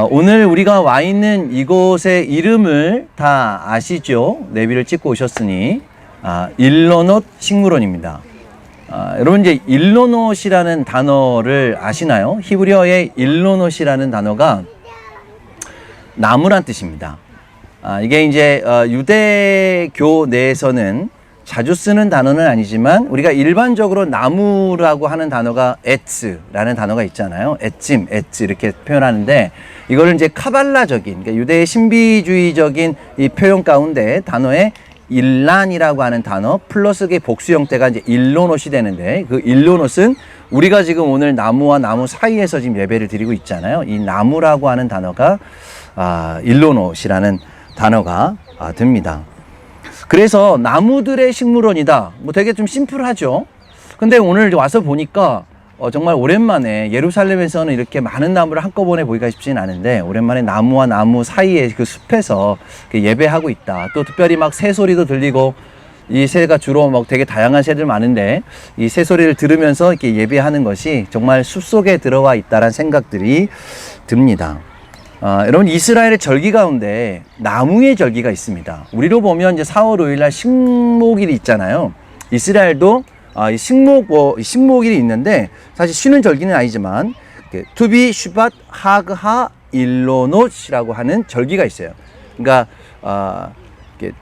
오늘 우리가 와 있는 이곳의 이름을 다 아시죠? 내비를 찍고 오셨으니 일로넛 식물원입니다. 여러분 이제 일로넛이라는 단어를 아시나요? 히브리어의 일로넛이라는 단어가 나무란 뜻입니다. 이게 이제 유대교 내에서는 자주 쓰는 단어는 아니지만 우리가 일반적으로 나무라고 하는 단어가 에츠라는 단어가 있잖아요. 에찜, 에츠 이렇게 표현하는데 이거를 이제 카발라적인, 그러니까 유대의 신비주의적인 이 표현 가운데 단어에 일란이라고 하는 단어 플러스의 복수 형태가 이제 일로넛이 되는데, 그 일로넛은 우리가 지금 오늘 나무와 나무 사이에서 지금 예배를 드리고 있잖아요. 이 나무라고 하는 단어가 일로넛이라는 단어가 듭니다. 그래서 나무들의 식물원이다. 뭐 되게 좀 심플하죠. 근데 오늘 와서 보니까 정말 오랜만에 예루살렘에서는 이렇게 많은 나무를 한꺼번에 보기가 쉽진 않은데, 오랜만에 나무와 나무 사이에 그 숲에서 예배하고 있다. 또 특별히 막 새 소리도 들리고, 이 새가 주로 막 되게 다양한 새들 많은데 이 새 소리를 들으면서 이렇게 예배하는 것이 정말 숲속에 들어와 있다라는 생각들이 듭니다. 여러분, 이스라엘의 절기 가운데 나무의 절기가 있습니다. 우리로 보면 이제 4월 5일 날 식목일이 있잖아요. 이스라엘도 식목일이 있는데 사실 쉬는 절기는 아니지만 투비 슈밧 하그하 일로노시라고 하는 절기가 있어요. 그러니까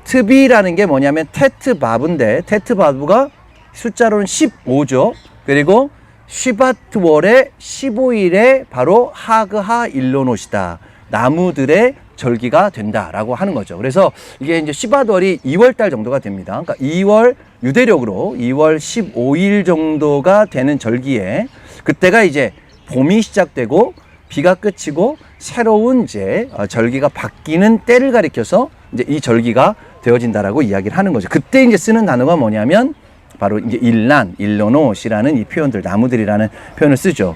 트비라는 게 뭐냐면 테트바브인데, 테트바브가 숫자로는 15죠. 그리고 슈밧월의 15일에 바로 하그하 일로노시다. 나무들의 절기가 된다라고 하는 거죠. 그래서 이게 이제 슈밧월이 2월 달 정도가 됩니다. 그러니까 2월 유대력으로 2월 15일 정도가 되는 절기에, 그때가 이제 봄이 시작되고 비가 그치고 새로운 이제 절기가 바뀌는 때를 가리켜서 이제 이 절기가 되어진다라고 이야기를 하는 거죠. 그때 이제 쓰는 단어가 뭐냐면 바로 이제 일란, 일로노시라는 이 표현들, 나무들이라는 표현을 쓰죠.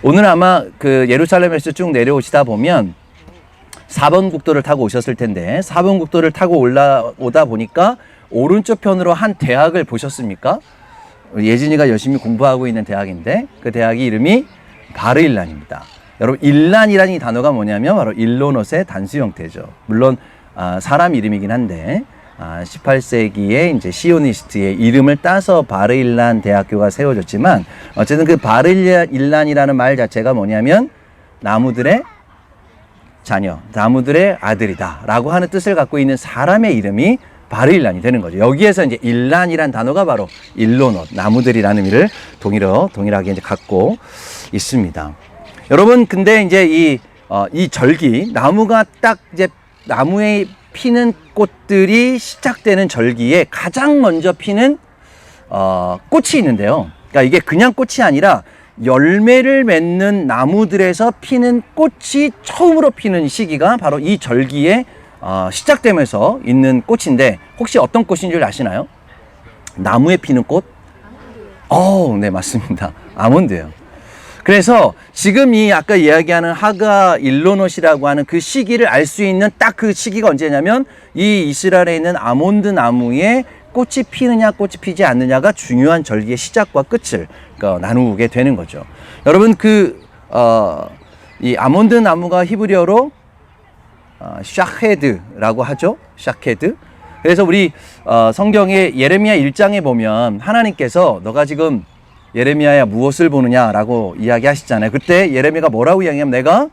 오늘 아마 그 예루살렘에서 쭉 내려오시다 보면 4번 국도를 타고 오셨을 텐데, 4번 국도를 타고 올라오다 보니까 오른쪽 편으로 한 대학을 보셨습니까? 예진이가 열심히 공부하고 있는 대학인데, 그 대학이 이름이 바르일란입니다. 여러분, 일란이라는 이 단어가 뭐냐면 바로 일로넛의 단수 형태죠. 물론 사람 이름이긴 한데 18세기에 이제 시오니스트의 이름을 따서 바르일란 대학교가 세워졌지만, 어쨌든 그 바르일란이라는 말 자체가 뭐냐면 나무들의 자녀, 나무들의 아들이다 라고 하는 뜻을 갖고 있는 사람의 이름이 바르일란이 되는 거죠. 여기에서 이제 일란이란 단어가 바로 일로넛, 나무들이라는 의미를 동일하게 이제 갖고 있습니다. 여러분, 근데 이제 이 절기, 나무가 딱 이제 나무에 피는 꽃들이 시작되는 절기에 가장 먼저 피는 꽃이 있는데요. 그러니까 이게 그냥 꽃이 아니라 열매를 맺는 나무들에서 피는 꽃이 처음으로 피는 시기가 바로 이 절기에 시작되면서 있는 꽃인데, 혹시 어떤 꽃인 줄 아시나요? 나무에 피는 꽃? 네, 맞습니다. 아몬드예요. 그래서 지금 이 아까 이야기하는 하가 일로넛이라고 하는 그 시기를 알 수 있는 딱 그 시기가 언제냐면, 이 이스라엘에 있는 아몬드 나무에 꽃이 피느냐 꽃이 피지 않느냐가 중요한 절기의 시작과 끝을 나누게 되는 거죠. 여러분, 이 아몬드 나무가 히브리어로 샤헤드라고 하죠. 샤헤드. 그래서 우리 성경의 예레미야 1장에 보면 하나님께서 너가 지금 예레미야야 무엇을 보느냐라고 이야기하시잖아요. 그때 예레미야가 뭐라고 이야기하면 내가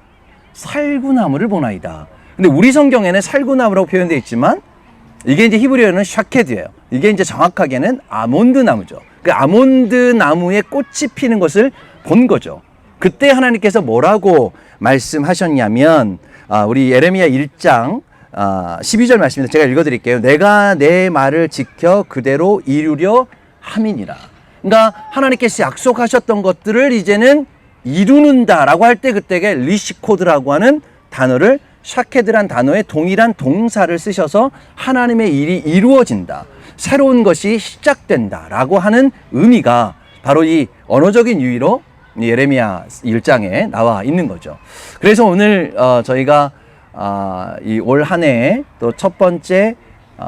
살구나무를 보나이다. 근데 우리 성경에는 살구나무라고 표현되어 있지만 이게 이제 히브리어는 샤케드예요. 이게 이제 정확하게는 아몬드 나무죠. 그 아몬드 나무에 꽃이 피는 것을 본 거죠. 그때 하나님께서 뭐라고 말씀하셨냐면, 우리 예레미야 1장 12절 말씀입니다. 제가 읽어드릴게요. 내가 내 말을 지켜 그대로 이루려 함이니라. 그러니까 하나님께서 약속하셨던 것들을 이제는 이루는다라고 할 때, 그때가 리시코드라고 하는 단어를, 샤케드란 단어에 동일한 동사를 쓰셔서 하나님의 일이 이루어진다, 새로운 것이 시작된다라고 하는 의미가 바로 이 언어적인 유의로 예레미야 1장에 나와 있는 거죠. 그래서 오늘 저희가 이 올 한 해에 또 첫 번째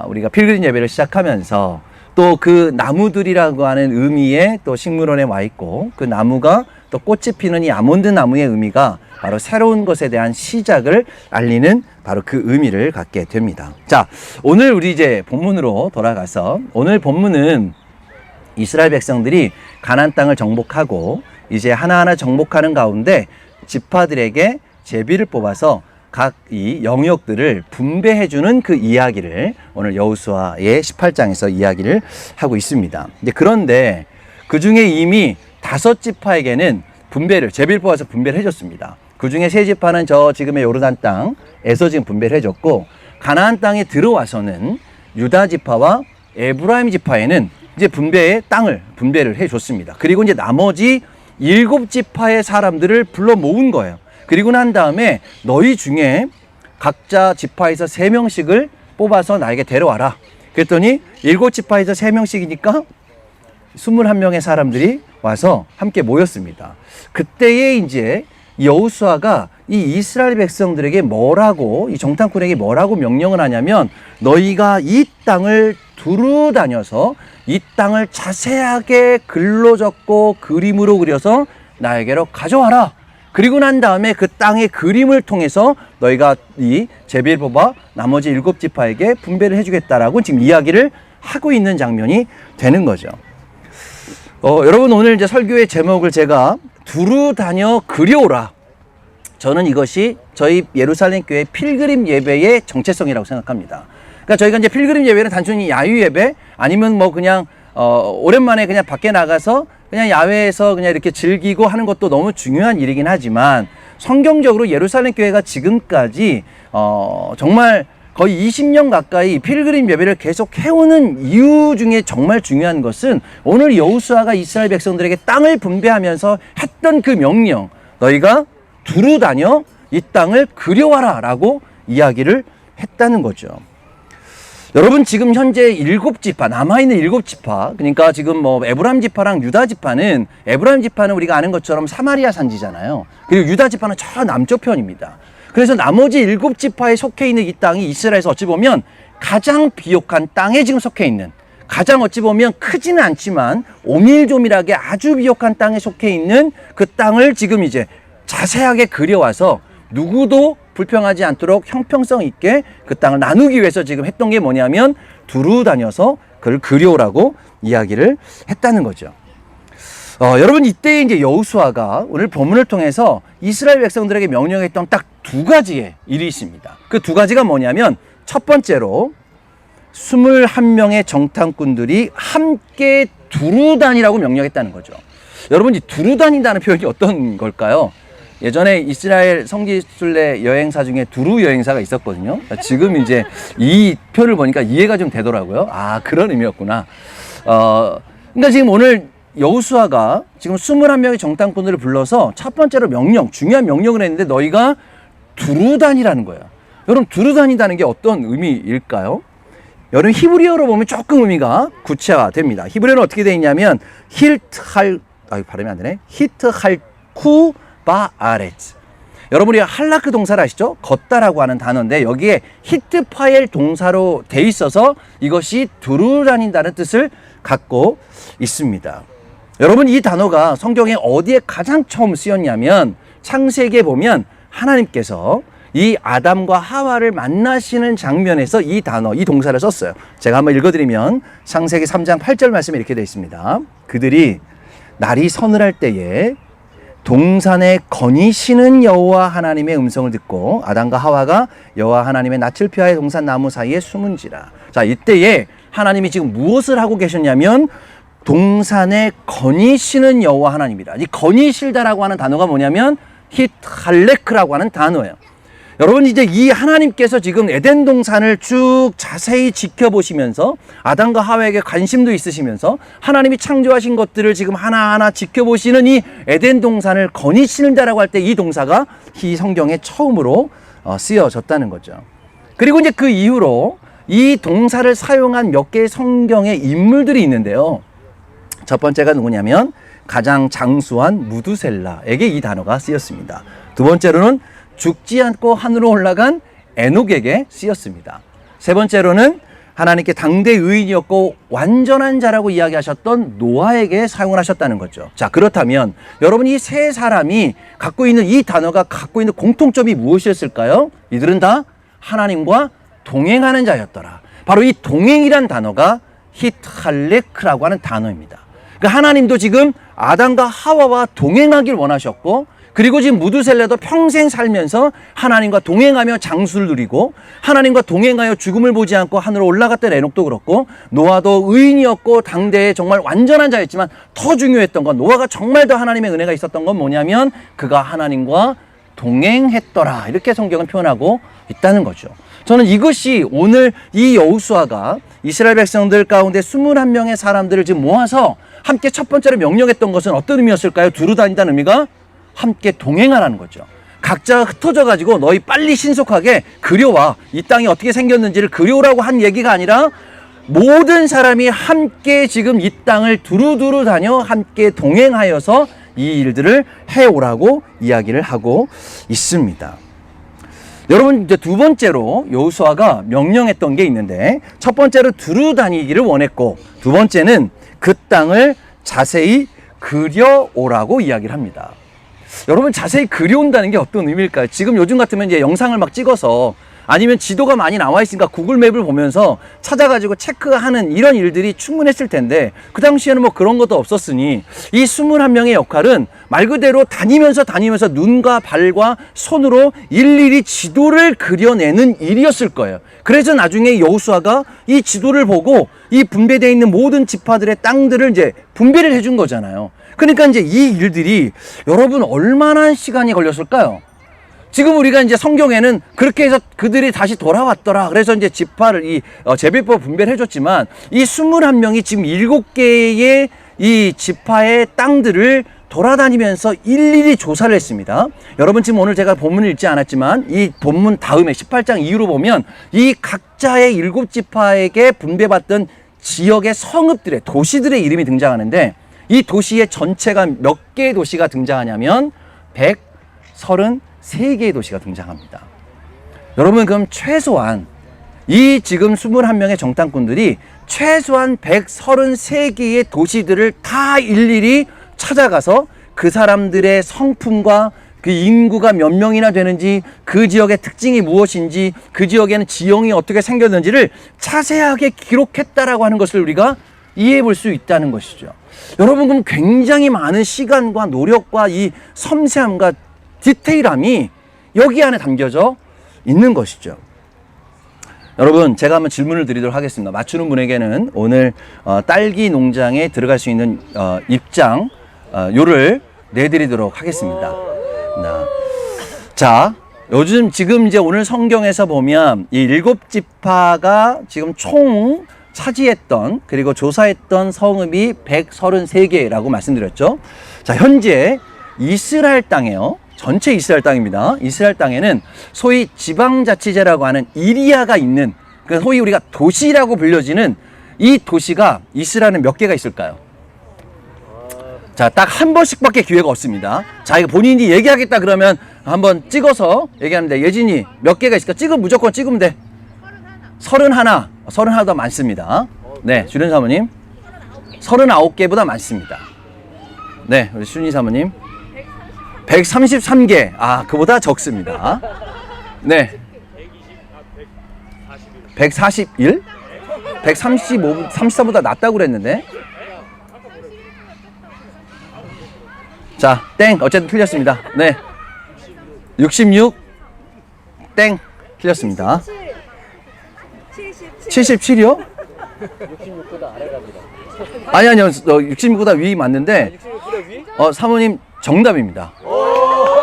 우리가 필그림 예배를 시작하면서 또 그 나무들이라고 하는 의미의 또 식물원에 와 있고, 그 나무가 또 또 꽃이 피는 이 아몬드 나무의 의미가 바로 새로운 것에 대한 시작을 알리는 바로 그 의미를 갖게 됩니다. 자, 오늘 우리 이제 본문으로 돌아가서 오늘 본문은 이스라엘 백성들이 가나안 땅을 정복하고 이제 하나하나 정복하는 가운데 지파들에게 제비를 뽑아서 각 이 영역들을 분배해주는 그 이야기를 오늘 여호수아의 18장에서 이야기를 하고 있습니다. 그런데 그 중에 이미 5지파에게는 제비를 뽑아서 분배를 해줬습니다. 그 중에 3지파는 저 지금의 요르단 땅에서 지금 분배를 해줬고, 가나안 땅에 들어와서는 유다 지파와 에브라임 지파에는 이제 땅을 분배를 해줬습니다. 그리고 이제 나머지 7지파의 사람들을 불러 모은 거예요. 그리고 난 다음에 너희 중에 각자 지파에서 3명씩을 뽑아서 나에게 데려와라. 그랬더니 7지파에서 3명씩이니까 21명의 사람들이 와서 함께 모였습니다. 그때에 이제 여호수아가 이 이스라엘 백성들에게 이 정탐꾼에게 뭐라고 명령을 하냐면, 너희가 이 땅을 두루 다녀서 이 땅을 자세하게 글로 적고 그림으로 그려서 나에게로 가져와라. 그리고 난 다음에 그 땅의 그림을 통해서 너희가 이 제비를 뽑아 나머지 7지파에게 분배를 해주겠다라고 지금 이야기를 하고 있는 장면이 되는 거죠. 여러분, 오늘 이제 설교의 제목을 제가 두루 다녀 그려오라. 저는 이것이 저희 예루살렘 교회 필그림 예배의 정체성이라고 생각합니다. 그러니까 저희가 이제 필그림 예배는 단순히 야유 예배 아니면 뭐 그냥 오랜만에 그냥 밖에 나가서 그냥 야외에서 그냥 이렇게 즐기고 하는 것도 너무 중요한 일이긴 하지만, 성경적으로 예루살렘 교회가 지금까지 정말 거의 20년 가까이 필그림 예배를 계속 해오는 이유 중에 정말 중요한 것은 오늘 여호수아가 이스라엘 백성들에게 땅을 분배하면서 했던 그 명령, 너희가 두루 다녀 이 땅을 그려와라 라고 이야기를 했다는 거죠. 여러분, 지금 현재 7지파, 남아있는 7지파, 그러니까 지금 뭐 에브라임 지파랑 유다 지파는, 에브라임 지파는 우리가 아는 것처럼 사마리아 산지잖아요. 그리고 유다 지파는 저 남쪽 편입니다. 그래서 나머지 7지파에 속해 있는 이 땅이 이스라엘에서 어찌 보면 가장 비옥한 땅에 지금 속해 있는, 가장 어찌 보면 크지는 않지만 오밀조밀하게 아주 비옥한 땅에 속해 있는 그 땅을 지금 이제 자세하게 그려와서 누구도 불평하지 않도록 형평성 있게 그 땅을 나누기 위해서 지금 했던 게 뭐냐면 두루 다녀서 그걸 그려오라고 이야기를 했다는 거죠. 여러분, 이때 이제 여호수아가 오늘 본문을 통해서 이스라엘 백성들에게 명령했던 딱 2가지의 일이 있습니다. 그 2가지가 뭐냐면, 첫 번째로 21명의 정탐꾼들이 함께 두루 다니라고 명령했다는 거죠. 여러분, 이 두루 다닌다는 표현이 어떤 걸까요? 예전에 이스라엘 성지순례 여행사 중에 두루 여행사가 있었거든요. 지금 이제 이 표를 보니까 이해가 좀 되더라고요. 아, 그런 의미였구나. 그러니까 지금 오늘 여호수아가 지금 21명의 정탐꾼들을 불러서 첫 번째로 중요한 명령을 했는데, 너희가 두루 다니라는 거예요. 여러분, 두루 다닌다는 게 어떤 의미일까요? 여러분, 히브리어로 보면 조금 의미가 구체화됩니다. 히브리어는 어떻게 되어 있냐면 발음이 안 되네. 히트할쿠 바아레츠. 여러분, 우리가 할라크 동사를 아시죠? 걷다라고 하는 단어인데, 여기에 히트파엘 동사로 돼 있어서 이것이 두루 다닌다는 뜻을 갖고 있습니다. 여러분, 이 단어가 성경에 어디에 가장 처음 쓰였냐면, 창세기에 보면 하나님께서 이 아담과 하와를 만나시는 장면에서 이 동사를 썼어요. 제가 한번 읽어드리면 창세기 3장 8절 말씀에 이렇게 되어 있습니다. 그들이 날이 서늘할 때에 동산에 거니시는 여호와 하나님의 음성을 듣고 아담과 하와가 여호와 하나님의 낯을 피하여 동산 나무 사이에 숨은지라. 자, 이때에 하나님이 지금 무엇을 하고 계셨냐면 동산에 거니시는 여호와 하나님이다. 이 거니실다라고 하는 단어가 뭐냐면 히탈레크라고 하는 단어예요. 여러분, 이제 이 하나님께서 지금 에덴 동산을 쭉 자세히 지켜보시면서 아담과 하와에게 관심도 있으시면서 하나님이 창조하신 것들을 지금 하나하나 지켜보시는 이 에덴 동산을 거니시는다라고 할 때 이 동사가 이 성경에 처음으로 쓰여졌다는 거죠. 그리고 이제 그 이후로 이 동사를 사용한 몇 개의 성경의 인물들이 있는데요. 첫 번째가 누구냐면 가장 장수한 무두셀라에게 이 단어가 쓰였습니다. 두 번째로는 죽지 않고 하늘로 올라간 에녹에게 쓰였습니다. 세 번째로는 하나님께 당대 의인이었고 완전한 자라고 이야기하셨던 노아에게 사용을 하셨다는 거죠. 자, 그렇다면 여러분 이 세 사람이 갖고 있는 이 단어가 갖고 있는 공통점이 무엇이었을까요? 이들은 다 하나님과 동행하는 자였더라. 바로 이 동행이란 단어가 히탈레크라고 하는 단어입니다. 그러니까 하나님도 지금 아담과 하와와 동행하길 원하셨고, 그리고 지금 무두셀레도 평생 살면서 하나님과 동행하며 장수를 누리고 하나님과 동행하여 죽음을 보지 않고 하늘로 올라갔던 에녹도 그렇고, 노아도 의인이었고 당대에 정말 완전한 자였지만 더 중요했던 건, 노아가 정말 더 하나님의 은혜가 있었던 건 뭐냐면 그가 하나님과 동행했더라, 이렇게 성경은 표현하고 있다는 거죠. 저는 이것이 오늘 이 여호수아가 이스라엘 백성들 가운데 21명의 사람들을 지금 모아서 함께 첫 번째로 명령했던 것은 어떤 의미였을까요? 두루 다닌다는 의미가 함께 동행하라는 거죠. 각자가 흩어져 가지고 너희 빨리 신속하게 그려와, 이 땅이 어떻게 생겼는지를 그려오라고 한 얘기가 아니라 모든 사람이 함께 지금 이 땅을 두루두루 다녀 함께 동행하여서 이 일들을 해오라고 이야기를 하고 있습니다. 여러분, 이제 두 번째로 여호수아가 명령했던 게 있는데, 첫 번째로 두루 다니기를 원했고, 두 번째는 그 땅을 자세히 그려오라고 이야기를 합니다. 여러분, 자세히 그려온다는 게 어떤 의미일까요? 지금 요즘 같으면 이제 영상을 막 찍어서, 아니면 지도가 많이 나와 있으니까 구글 맵을 보면서 찾아가지고 체크하는 이런 일들이 충분했을 텐데, 그 당시에는 뭐 그런 것도 없었으니 이 21명의 역할은 말 그대로 다니면서 눈과 발과 손으로 일일이 지도를 그려내는 일이었을 거예요. 그래서 나중에 여호수아가 이 지도를 보고 이 분배되어 있는 모든 지파들의 땅들을 이제 분배를 해준 거잖아요. 그러니까 이제 이 일들이 여러분 얼마나 시간이 걸렸을까요? 지금 우리가 이제 성경에는 그렇게 해서 그들이 다시 돌아왔더라, 그래서 이제 지파를 제비법 분배를 해줬지만, 이 21명이 지금 7개의 이 지파의 땅들을 돌아다니면서 일일이 조사를 했습니다. 여러분, 지금 오늘 제가 본문을 읽지 않았지만 이 본문 다음에 18장 이후로 보면 이 각자의 7지파에게 분배받던 지역의 성읍들의, 도시들의 이름이 등장하는데, 이 도시의 전체가 몇 개의 도시가 등장하냐면 133개의 도시가 등장합니다. 여러분, 그럼 최소한 이 지금 21명의 정탐꾼들이 최소한 133개의 도시들을 다 일일이 찾아가서 그 사람들의 성품과 그 인구가 몇 명이나 되는지, 그 지역의 특징이 무엇인지, 그 지역에는 지형이 어떻게 생겼는지를 자세하게 기록했다라고 하는 것을 우리가 이해해 볼 수 있다는 것이죠. 여러분, 그럼 굉장히 많은 시간과 노력과 이 섬세함과 디테일함이 여기 안에 담겨져 있는 것이죠. 여러분, 제가 한번 질문을 드리도록 하겠습니다. 맞추는 분에게는 오늘 딸기 농장에 들어갈 수 있는 입장 요를 내드리도록 하겠습니다. 자, 요즘 지금 이제 오늘 성경에서 보면 이 7지파가 지금 총 차지했던, 그리고 조사했던 성읍이 133개라고 말씀드렸죠. 자, 현재 이스라엘 땅에요, 전체 이스라엘 땅입니다. 이스라엘 땅에는 소위 지방자치제라고 하는 이리아가 있는, 그 소위 우리가 도시라고 불려지는 이 도시가 이스라엘은 몇 개가 있을까요? 자, 딱 한 번씩밖에 기회가 없습니다. 자, 이거 본인이 얘기하겠다 그러면 한번 찍어서 얘기하는데, 예진이 몇 개가 있을까? 무조건 찍으면 돼. 31. 31보다 많습니다. 네, 주련 사모님. 39개보다 많습니다. 네, 우리 순희 사모님. 133개. 아, 그보다 적습니다. 네. 141? 135, 34보다 낫다고 그랬는데. 자, 땡. 어쨌든 틀렸습니다. 네. 66. 땡. 틀렸습니다. 77이요? 66보다 아래 갑니다. 아니요. 66보다 위 맞는데, 사모님 정답입니다.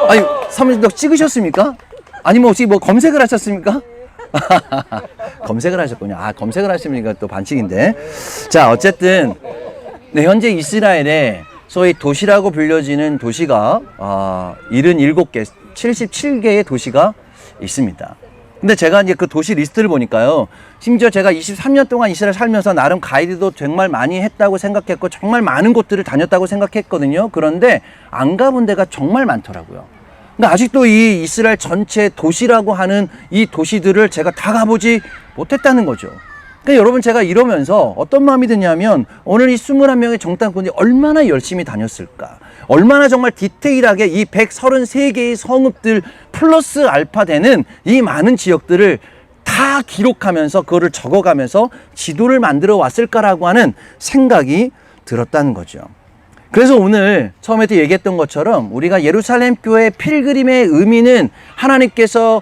아니, 사모님 너 찍으셨습니까? 아니면 혹시 뭐 검색을 하셨습니까? 검색을 하셨군요. 아, 검색을 하시니까 또 반칙인데. 자, 어쨌든 네, 현재 이스라엘에 소위 도시라고 불려지는 도시가 77개, 77개의 도시가 있습니다. 근데 제가 이제 그 도시 리스트를 보니까요, 심지어 제가 23년 동안 이스라엘 살면서 나름 가이드도 정말 많이 했다고 생각했고, 정말 많은 곳들을 다녔다고 생각했거든요. 그런데 안 가본 데가 정말 많더라고요. 근데 아직도 이 이스라엘 전체 도시라고 하는 이 도시들을 제가 다 가보지 못했다는 거죠. 그러니까 여러분 제가 이러면서 어떤 마음이 드냐면 오늘 이 21명의 정탐꾼이 얼마나 열심히 다녔을까. 얼마나 정말 디테일하게 이 133개의 성읍들 플러스 알파 되는 이 많은 지역들을 다 기록하면서 그거를 적어가면서 지도를 만들어 왔을까라고 하는 생각이 들었다는 거죠. 그래서 오늘 처음에도 얘기했던 것처럼 우리가 예루살렘 교회 필그림의 의미는 하나님께서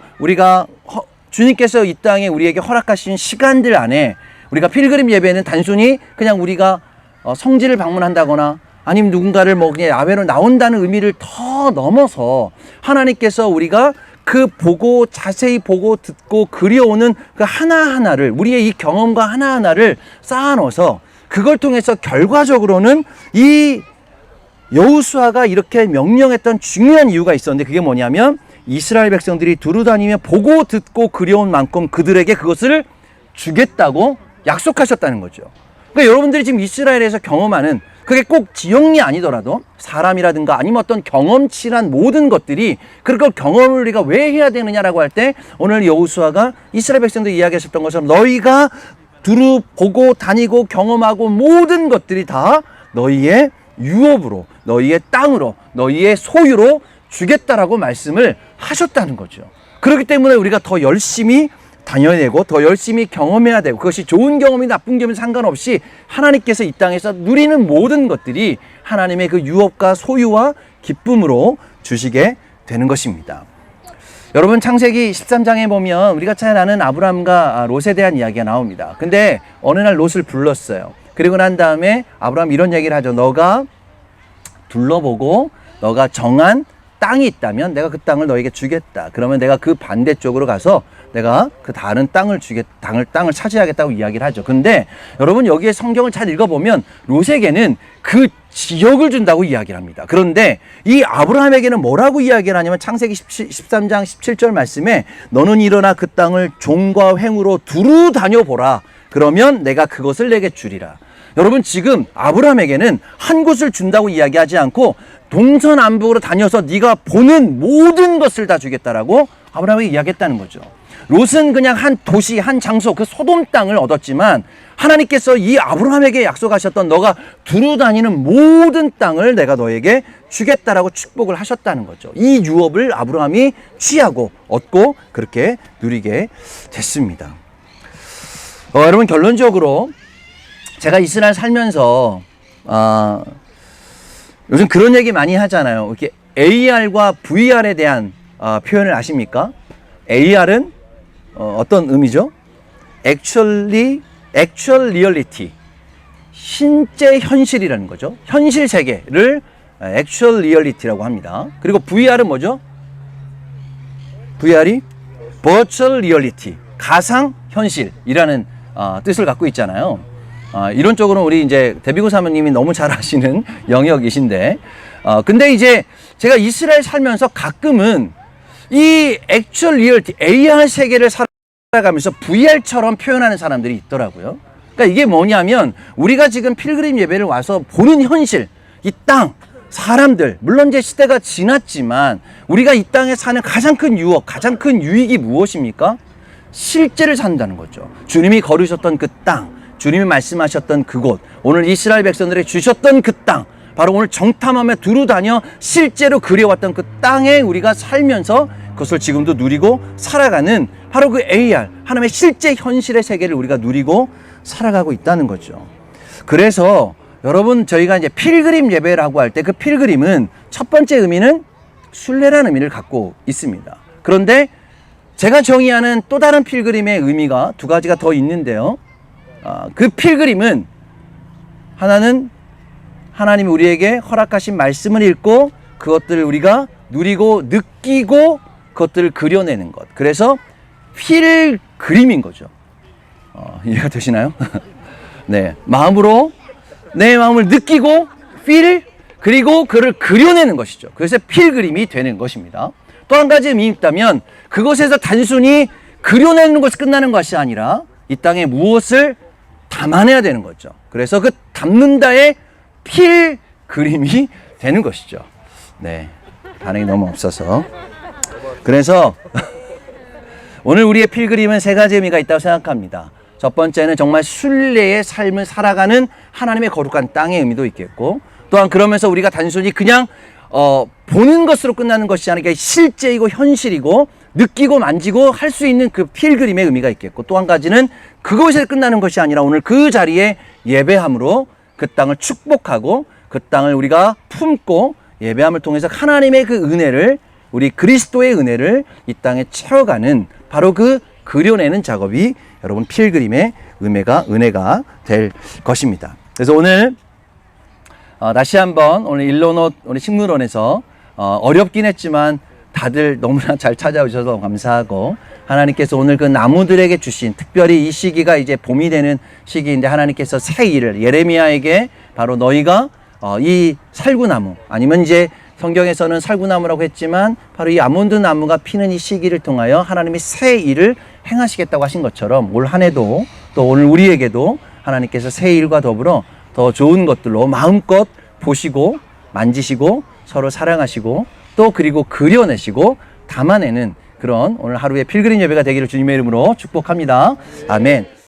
주님께서 이 땅에 우리에게 허락하신 시간들 안에 우리가 필그림 예배는 단순히 그냥 우리가 성지를 방문한다거나 아니면 누군가를 뭐 그냥 야외로 나온다는 의미를 더 넘어서 하나님께서 우리가 그 보고 자세히 보고 듣고 그려오는 그 하나하나를 우리의 이 경험과 하나하나를 쌓아 넣어서 그걸 통해서 결과적으로는 이 여호수아가 이렇게 명령했던 중요한 이유가 있었는데 그게 뭐냐면 이스라엘 백성들이 두루다니며 보고 듣고 그려온 만큼 그들에게 그것을 주겠다고 약속하셨다는 거죠. 그러니까 여러분들이 지금 이스라엘에서 경험하는 그게 꼭 지역이 아니더라도 사람이라든가 아니면 어떤 경험치란 모든 것들이 그걸 경험을 우리가 왜 해야 되느냐라고 할 때 오늘 여호수아가 이스라엘 백성들이 이야기하셨던 것처럼 너희가 두루 보고 다니고 경험하고 모든 것들이 다 너희의 유업으로 너희의 땅으로 너희의 소유로 주겠다라고 말씀을 하셨다는 거죠. 그렇기 때문에 우리가 더 열심히 다녀야 되고 더 열심히 경험해야 되고 그것이 좋은 경험이 나쁜 경험이 상관없이 하나님께서 이 땅에서 누리는 모든 것들이 하나님의 그 유업과 소유와 기쁨으로 주시게 되는 것입니다. 여러분 창세기 13장에 보면 우리가 잘 아는 아브라함과 롯에 대한 이야기가 나옵니다. 근데 어느 날 롯을 불렀어요. 그리고 난 다음에 아브라함이 이런 얘기를 하죠. 너가 둘러보고 너가 정한 땅이 있다면 내가 그 땅을 너에게 주겠다. 그러면 내가 그 반대쪽으로 가서 내가 그 다른 땅을 땅을 차지하겠다고 이야기를 하죠. 근데 여러분 여기에 성경을 잘 읽어보면 롯에게는 그 지역을 준다고 이야기를 합니다. 그런데 이 아브라함에게는 뭐라고 이야기를 하냐면 창세기 13장 17절 말씀에 너는 일어나 그 땅을 종과 횡으로 두루 다녀보라. 그러면 내가 그것을 내게 주리라. 여러분 지금 아브라함에게는 한 곳을 준다고 이야기하지 않고 동서남북으로 다녀서 네가 보는 모든 것을 다 주겠다라고 아브라함에게 이야기했다는 거죠. 롯은 그냥 한 도시 한 장소 그 소돔 땅을 얻었지만 하나님께서 이 아브라함에게 약속하셨던 너가 두루 다니는 모든 땅을 내가 너에게 주겠다라고 축복을 하셨다는 거죠. 이 유업을 아브라함이 취하고 얻고 그렇게 누리게 됐습니다. 여러분 결론적으로 제가 이스라엘 살면서 요즘 그런 얘기 많이 하잖아요. 이렇게 AR과 VR에 대한 표현을 아십니까? AR은 어떤 의미죠? Actual reality, 실제 현실이라는 거죠. 현실 세계를 Actual reality라고 합니다. 그리고 VR은 뭐죠? VR이 Virtual reality, 가상 현실이라는 뜻을 갖고 있잖아요. 이런 쪽으로는 우리 이제 대비고 사모님이 너무 잘 아시는 영역이신데, 근데 이제 제가 이스라엘 살면서 가끔은 이 액츄얼 리얼티, AR 세계를 살아가면서 VR처럼 표현하는 사람들이 있더라고요. 그러니까 이게 뭐냐면 우리가 지금 필그림 예배를 와서 보는 현실, 이 땅, 사람들, 물론 이제 시대가 지났지만 우리가 이 땅에 사는 가장 큰 유업, 가장 큰 유익이 무엇입니까? 실제를 산다는 거죠. 주님이 걸으셨던 그 땅, 주님이 말씀하셨던 그곳, 오늘 이스라엘 백성들에게 주셨던 그 땅, 바로 오늘 정탐함에 두루 다녀 실제로 그려왔던 그 땅에 우리가 살면서 그것을 지금도 누리고 살아가는 바로 그 AR, 하나님의 실제 현실의 세계를 우리가 누리고 살아가고 있다는 거죠. 그래서 여러분 저희가 이제 필그림 예배라고 할 때 그 필그림은 첫 번째 의미는 순례라는 의미를 갖고 있습니다. 그런데 제가 정의하는 또 다른 필그림의 의미가 두 가지가 더 있는데요. 그 필그림은 하나는 하나님이 우리에게 허락하신 말씀을 읽고 그것들을 우리가 누리고 느끼고 그것들을 그려내는 것. 그래서 필그림인 거죠. 이해가 되시나요? 네, 마음으로 내 마음을 느끼고 그리고 그를 그려내는 것이죠. 그래서 필그림이 되는 것입니다. 또 한 가지 의미가 있다면 그것에서 단순히 그려내는 것이 끝나는 것이 아니라 이 땅에 무엇을 담아내야 되는 거죠. 그래서 그 담는다의 필그림이 되는 것이죠. 네, 반응이 너무 없어서. 그래서 오늘 우리의 필그림은 세 가지 의미가 있다고 생각합니다. 첫 번째는 정말 순례의 삶을 살아가는 하나님의 거룩한 땅의 의미도 있겠고, 또한 그러면서 우리가 단순히 그냥 보는 것으로 끝나는 것이 아니라 실제이고 현실이고 느끼고 만지고 할 수 있는 그 필그림의 의미가 있겠고, 또 한 가지는 그것에 끝나는 것이 아니라 오늘 그 자리에 예배함으로 그 땅을 축복하고 그 땅을 우리가 품고 예배함을 통해서 하나님의 그 은혜를, 우리 그리스도의 은혜를 이 땅에 채워가는 바로 그 그려내는 작업이 여러분 필그림의 은혜가 될 것입니다. 그래서 오늘 다시 한번 오늘 일로노 우리 식물원에서 어렵긴 했지만 다들 너무나 잘 찾아오셔서 감사하고, 하나님께서 오늘 그 나무들에게 주신, 특별히 이 시기가 이제 봄이 되는 시기인데 하나님께서 새 일을 예레미야에게 바로 너희가 이 살구나무, 아니면 이제 성경에서는 살구나무라고 했지만 바로 이 아몬드 나무가 피는 이 시기를 통하여 하나님이 새 일을 행하시겠다고 하신 것처럼 올 한 해도 또 오늘 우리에게도 하나님께서 새 일과 더불어 더 좋은 것들로 마음껏 보시고 만지시고 서로 사랑하시고 또 그리고 그려내시고 담아내는 그런 오늘 하루의 필그림 예배가 되기를 주님의 이름으로 축복합니다. 아멘.